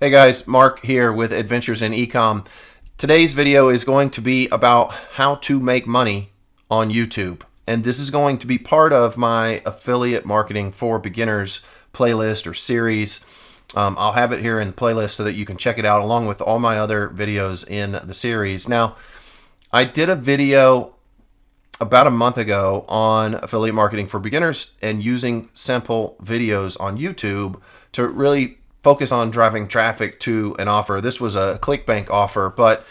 Hey guys, Mark here with Adventures in Ecom. Today's video is going to be about how to make money on YouTube. And this is going to be part of my affiliate marketing for beginners playlist or series. I'll have it here in the playlist so that you can check it out along with all my other videos in the series. Now, I did a video about a month ago on affiliate marketing for beginners and using simple videos on YouTube to really focus on driving traffic to an offer. This was a ClickBank offer, but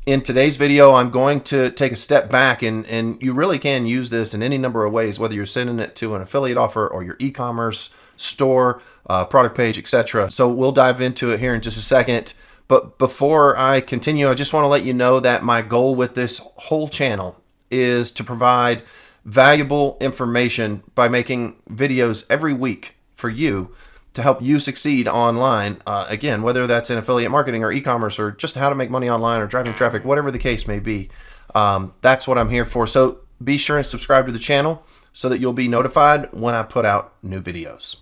in today's video, I'm going to take a step back and you really can use this in any number of ways, whether you're sending it to an affiliate offer or your e-commerce store, product page, etc. So we'll dive into it here in just a second. But before I continue, I just want to let you know that my goal with this whole channel is to provide valuable information by making videos every week for you to help you succeed online. Again, whether that's in affiliate marketing or e-commerce or just how to make money online or driving traffic, whatever the case may be. That's what I'm here for. So be sure and subscribe to the channel so that you'll be notified when I put out new videos.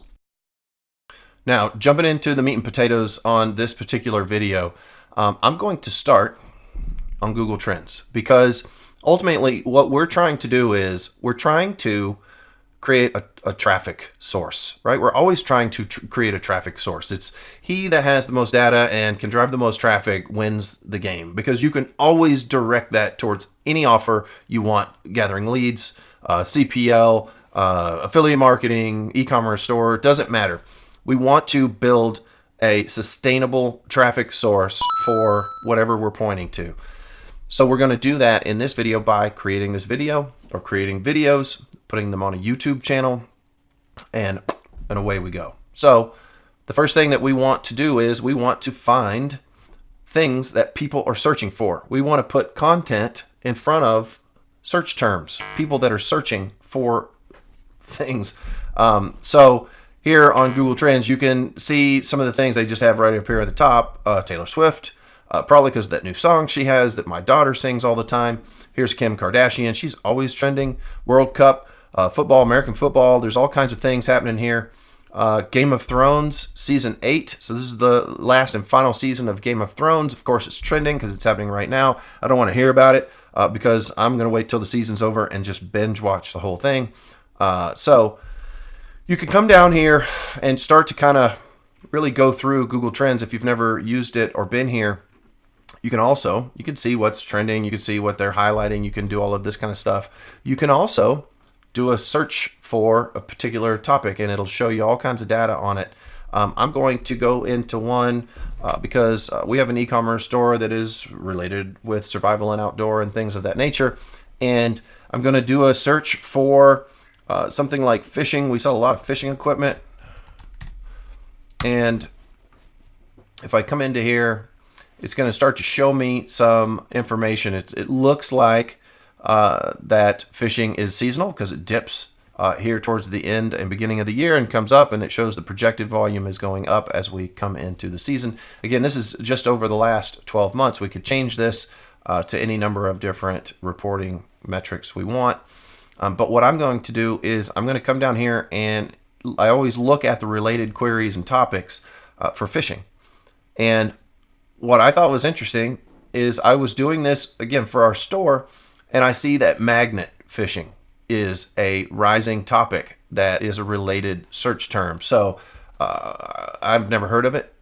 Now, jumping into the meat and potatoes on this particular video, I'm going to start on Google Trends because ultimately what we're trying to do is we're trying to create a traffic source, right? We're always trying to create a traffic source. It's he that has the most data and can drive the most traffic wins the game, because you can always direct that towards any offer you want, gathering leads, CPL, affiliate marketing, e-commerce store, doesn't matter. We want to build a sustainable traffic source for whatever we're pointing to. So we're going to do that in this video by creating this video or creating videos, putting them on a YouTube channel, and away we go. So the first thing that we want to do is we want to find things that people are searching for. We want to put content in front of search terms, people that are searching for things. So here on Google Trends, you can see some of the things they just have right up here at the top. Taylor Swift, probably because of that new song she has that my daughter sings all the time. Here's Kim Kardashian. She's always trending. World Cup, football, American football. There's all kinds of things happening here. Game of Thrones, season 8. So this is the last and final season of Game of Thrones. Of course, it's trending because it's happening right now. I don't want to hear about it because I'm going to wait till the season's over and just binge watch the whole thing. So you can come down here and start to kind of really go through Google Trends if you've never used it or been here. You can see what's trending. You can see what they're highlighting. You can do all of this kind of stuff. You can also do a search for a particular topic and it'll show you all kinds of data on it. I'm going to go into one because we have an e-commerce store that is related with survival and outdoor and things of that nature. And I'm going to do a search for something like fishing. We sell a lot of fishing equipment. And if I come into here, it's going to start to show me some information. It looks like that fishing is seasonal because it dips here towards the end and beginning of the year and comes up, and it shows the projected volume is going up as we come into the season. Again, this is just over the last 12 months. We could change this to any number of different reporting metrics we want. But what I'm going to do is I'm going to come down here, and I always look at the related queries and topics for fishing. And what I thought was interesting is I was doing this again for our store, and I see that magnet fishing is a rising topic that is a related search term. So I've never heard of it,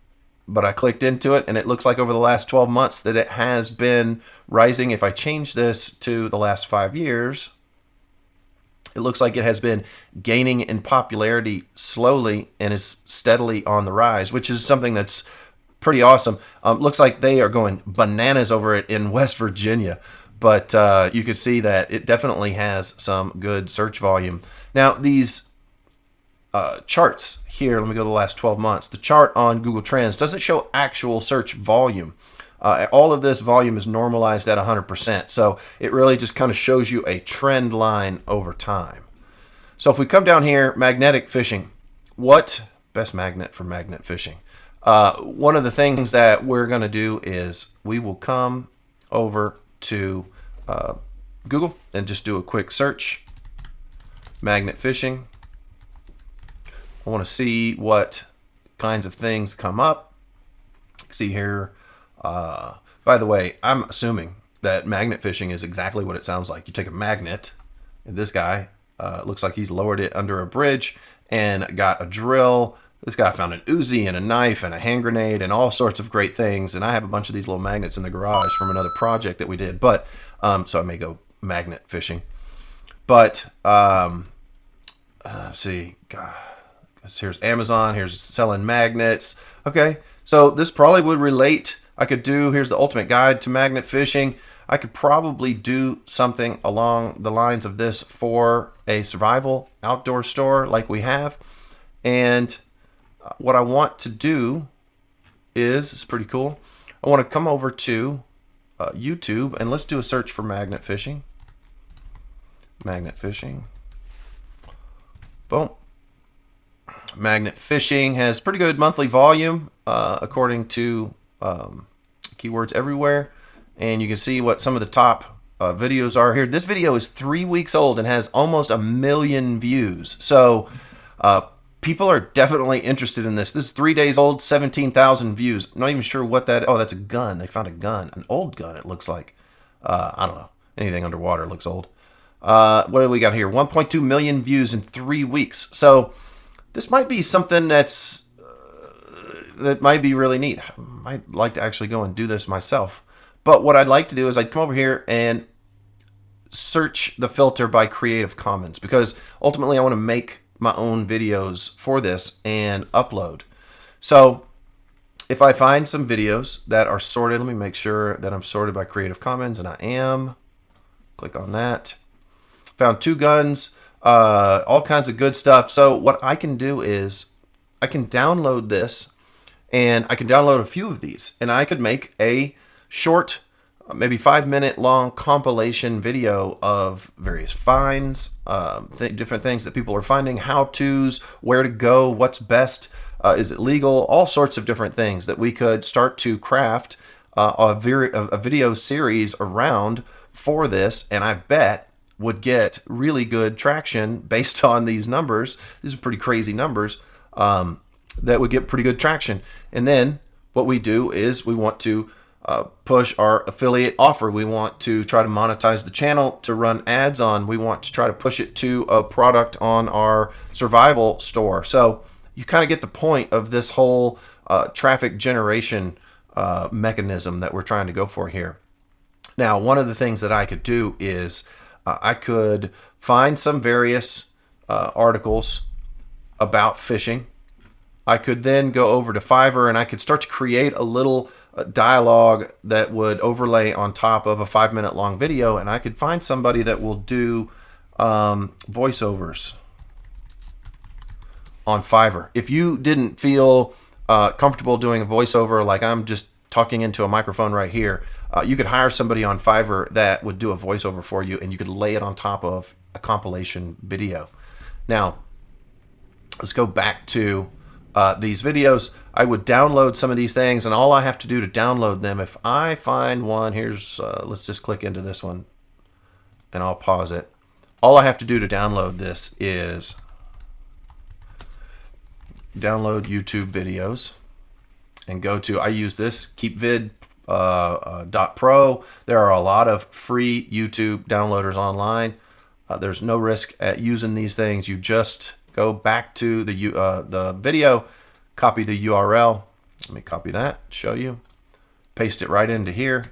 but I clicked into it, and it looks like over the last 12 months that it has been rising. If I change this to the last 5 years, it looks like it has been gaining in popularity slowly and is steadily on the rise, which is something that's pretty awesome. Looks like they are going bananas over it in West Virginia, but you can see that it definitely has some good search volume. Now these charts here, let me go to the last 12 months. The chart on Google Trends doesn't show actual search volume. All of this volume is normalized at 100%. So it really just kind of shows you a trend line over time. So if we come down here, magnetic fishing, what best magnet for magnet fishing? One of the things that we're going to do is we will come over to Google and just do a quick search, magnet fishing. I want to see what kinds of things come up. See here. By the way, I'm assuming that magnet fishing is exactly what it sounds like. You take a magnet, and this guy looks like he's lowered it under a bridge and got a drill. This guy found an Uzi and a knife and a hand grenade and all sorts of great things. And I have a bunch of these little magnets in the garage from another project that we did. But so I may go magnet fishing. But let's see. God, here's Amazon. Here's selling magnets. Okay, so this probably would relate. I could do, here's the ultimate guide to magnet fishing. I could probably do something along the lines of this for a survival outdoor store like we have. And what I want to do is, it's pretty cool. I want to come over to YouTube and let's do a search for magnet fishing. Magnet fishing. Boom. Magnet fishing has pretty good monthly volume according to keywords everywhere. And you can see what some of the top videos are here. This video is 3 weeks old and has almost 1 million views. So people are definitely interested in this. This is 3 days old, 17,000 views. I'm not even sure what that, oh, that's a gun. They found a gun, an old gun it looks like. I don't know. Anything underwater looks old. What do we got here? 1.2 million views in 3 weeks. So this might be something that's that might be really neat. I might like to actually go and do this myself. But what I'd like to do is I'd come over here and search the filter by Creative Commons, because ultimately I want to make my own videos for this and upload. So if I find some videos that are sorted, let me make sure that I'm sorted by Creative Commons, and I am. Click on that. Found 2 guns, all kinds of good stuff. So what I can do is I can download this, and I can download a few of these, and I could make a short, maybe 5-minute long compilation video of various finds, different things that people are finding, how-tos, where to go, what's best, is it legal, all sorts of different things that we could start to craft a video series around for this, and I bet would get really good traction based on these numbers. These are pretty crazy numbers. That would get pretty good traction. And then what we do is we want to push our affiliate offer. We want to try to monetize the channel to run ads on. We want to try to push it to a product on our survival store. So you kind of get the point of this whole traffic generation mechanism that we're trying to go for here. Now, one of the things that I could do is I could find some various articles about fishing. I could then go over to Fiverr and I could start to create a little dialogue that would overlay on top of a 5-minute long video, and I could find somebody that will do voiceovers on Fiverr. If you didn't feel comfortable doing a voiceover like I'm just talking into a microphone right here, you could hire somebody on Fiverr that would do a voiceover for you, and you could lay it on top of a compilation video. Now, let's go back to these videos. I would download some of these things, and all I have to do to download them, if I find one, here's, let's just click into this one, and I'll pause it. All I have to do to download this is download YouTube videos, and go to, I use this, keepvid.pro. There are a lot of free YouTube downloaders online. There's no risk at using these things. You just go back to the video, copy the URL. Let me copy that, show you. Paste it right into here,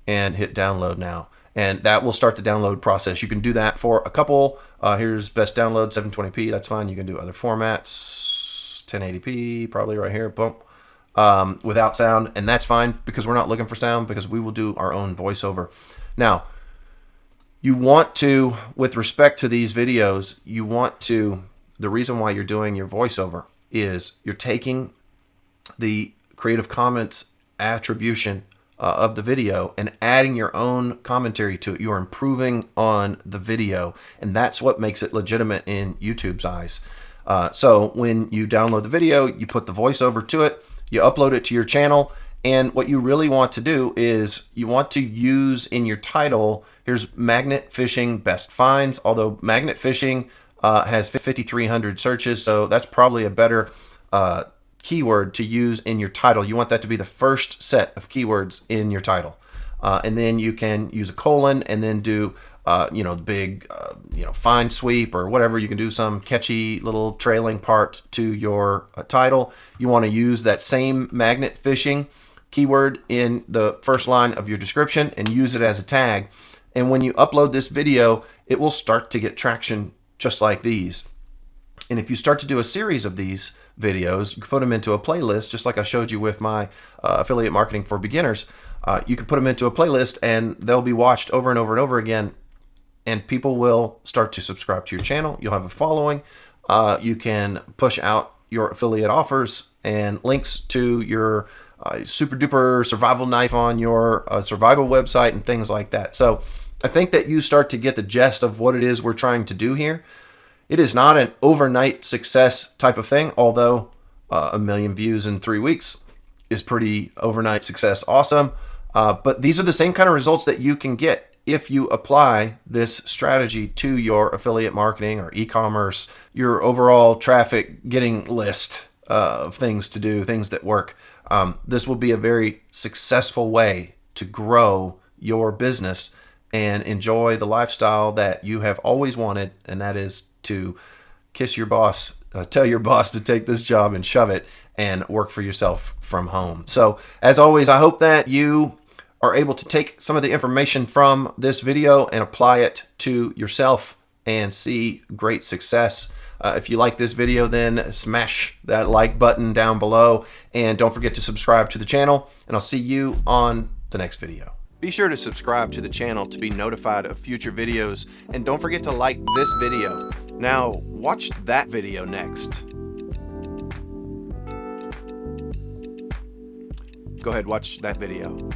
and hit download now. And that will start the download process. You can do that for a couple. Here's best download, 720p, that's fine. You can do other formats, 1080p, probably right here, boom. Without sound, and that's fine because we're not looking for sound, because we will do our own voiceover. Now, you want to, with respect to these videos, you want to, the reason why you're doing your voiceover is you're taking the Creative Commons attribution of the video and adding your own commentary to it. You're improving on the video, and that's what makes it legitimate in YouTube's eyes. So when you download the video, you put the voiceover to it, you upload it to your channel, and what you really want to do is you want to use in your title, here's magnet fishing best finds, although magnet fishing has 5,300 searches, so that's probably a better keyword to use in your title. You want that to be the first set of keywords in your title. And then you can use a colon and then do big fine sweep or whatever. You can do some catchy little trailing part to your title. You want to use that same magnet fishing keyword in the first line of your description and use it as a tag. And when you upload this video, it will start to get traction just like these. And if you start to do a series of these videos, you can put them into a playlist, just like I showed you with my affiliate marketing for beginners. You can put them into a playlist and they'll be watched over and over and over again, and people will start to subscribe to your channel. You'll have a following. You can push out your affiliate offers and links to your super duper survival knife on your survival website and things like that. So I think that you start to get the gist of what it is we're trying to do here. It is not an overnight success type of thing, although 1 million views in 3 weeks is pretty overnight success awesome. But these are the same kind of results that you can get if you apply this strategy to your affiliate marketing or e-commerce, your overall traffic getting list of things to do, things that work. This will be a very successful way to grow your business and enjoy the lifestyle that you have always wanted, and that is to kiss your boss, tell your boss to take this job and shove it, and work for yourself from home. So as always, I hope that you are able to take some of the information from this video and apply it to yourself and see great success. If you like this video, then smash that like button down below, and don't forget to subscribe to the channel, and I'll see you on the next video. Be sure to subscribe to the channel to be notified of future videos, and don't forget to like this video. Now watch that video next. Go ahead, watch that video.